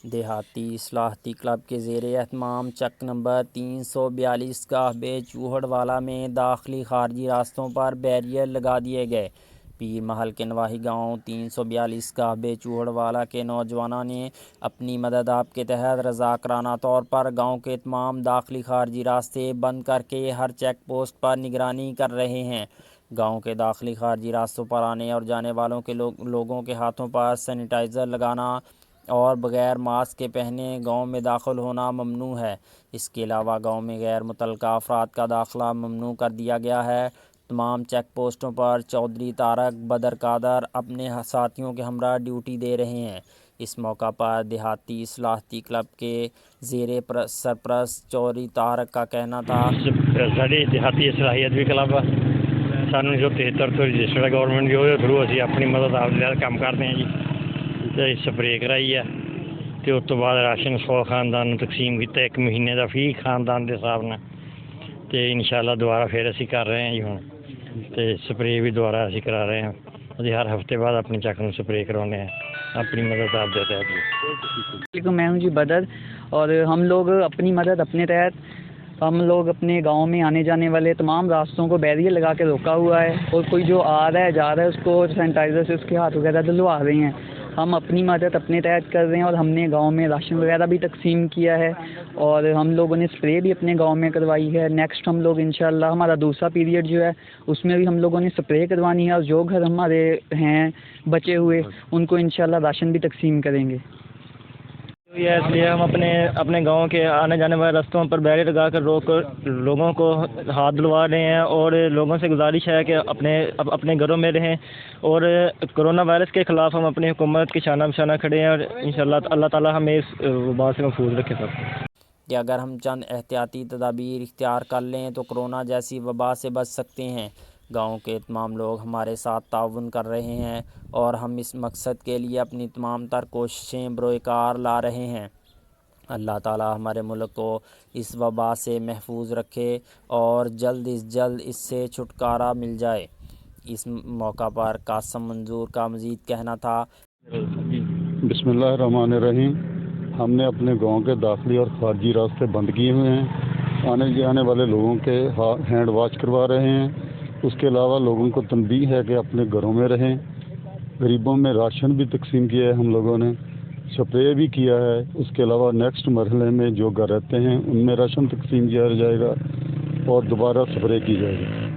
دیہاتی اصلاحاتی کلب کے زیر اہتمام چک نمبر 342 گاہب چوہڑ والا میں داخلی خارجی راستوں پر بیریئر لگا دیے گئے۔ پیر محل کے نواحی گاؤں 342 گاہب چوہڑ والا کے نوجوانوں نے اپنی مدد آپ کے تحت رضاکارانہ طور پر گاؤں کے تمام داخلی خارجی راستے بند کر کے ہر چیک پوسٹ پر نگرانی کر رہے ہیں۔ گاؤں کے داخلی خارجی راستوں پر آنے اور جانے والوں کے لوگوں کے ہاتھوں پر سینیٹائزر لگانا اور بغیر ماسک کے پہنے گاؤں میں داخل ہونا ممنوع ہے۔ اس کے علاوہ گاؤں میں غیر متعلقہ افراد کا داخلہ ممنوع کر دیا گیا ہے۔ تمام چیک پوسٹوں پر چودھری طارق بدر قادر اپنے ساتھیوں کے ہمراہ ڈیوٹی دے رہے ہیں۔ اس موقع پر دیہاتی اصلاحاتی کلب کے زیر سرپرست چودھری طارق کا کہنا تھا ساری دیہاتی اصلاحیت بھی کلب سانوں جو 73 تو رجسٹرڈ گورنمنٹ جو تھرو اسی اپنی مدد آپ لے کام کرتے ہیں جی سپرے کرائی ہے تو اس تو بعد راشن 100 خاندان تقسیم کیا ایک مہینے کا فی خاندان کے حساب نے تو انشاءاللہ دوبارہ پھر اسی کر رہے ہیں جی ہوں تو سپرے بھی دوبارہ اسی کرا رہے ہیں ابھی ہر ہفتے بعد اپنی چک میں سپرے کروانے ہیں اپنی مدد آپ دیتے ہیں۔ میں ہوں جی بدر اور ہم لوگ اپنی مدد اپنے تحت ہم لوگ اپنے گاؤں میں آنے جانے والے تمام راستوں کو بیریئر لگا کے روکا ہوا ہے اور کوئی جو آ رہا ہے جا رہا ہے اس کو سینیٹائزر سے اس کے ہاتھ وغیرہ دھلوا رہے ہیں۔ ہم اپنی مدد اپنے تحت کر رہے ہیں اور ہم نے گاؤں میں راشن وغیرہ بھی تقسیم کیا ہے اور ہم لوگوں نے اسپرے بھی اپنے گاؤں میں کروائی ہے۔ نیکسٹ ہم لوگ انشاءاللہ ہمارا دوسرا پیریڈ جو ہے اس میں بھی ہم لوگوں نے اسپرے کروانی ہے اور جو گھر ہمارے ہیں بچے ہوئے ان کو انشاءاللہ راشن بھی تقسیم کریں گے۔ یہ اس لیے ہم اپنے گاؤں کے آنے جانے والے راستوں پر بیریئر لگا کر روک کر لوگوں کو ہاتھ دھلوا رہے ہیں اور لوگوں سے گزارش ہے کہ اپنے گھروں میں رہیں اور کرونا وائرس کے خلاف ہم اپنی حکومت کے شانہ بشانہ کھڑے ہیں اور انشاءاللہ اللہ تعالی ہمیں اس وبا سے محفوظ رکھے سب کہ اگر ہم چند احتیاطی تدابیر اختیار کر لیں تو کرونا جیسی وبا سے بچ سکتے ہیں۔ گاؤں کے تمام لوگ ہمارے ساتھ تعاون کر رہے ہیں اور ہم اس مقصد کے لیے اپنی تمام تر کوششیں بروئے کار لا رہے ہیں۔ اللہ تعالی ہمارے ملک کو اس وبا سے محفوظ رکھے اور جلد از جلد اس سے چھٹکارا مل جائے۔ اس موقع پر قاسم منظور کا مزید کہنا تھا بسم اللہ الرحمن الرحیم۔ ہم نے اپنے گاؤں کے داخلی اور خارجی راستے بند کیے ہوئے ہیں۔ آنے جانے والے لوگوں کے ہینڈ واش کروا رہے ہیں۔ اس کے علاوہ لوگوں کو تنبیہ ہے کہ اپنے گھروں میں رہیں۔ غریبوں میں راشن بھی تقسیم کیا ہے ہم لوگوں نے، سپرے بھی کیا ہے۔ اس کے علاوہ نیکسٹ مرحلے میں جو گھر رہتے ہیں ان میں راشن تقسیم کیا جائے گا اور دوبارہ سپرے کی جائے گا۔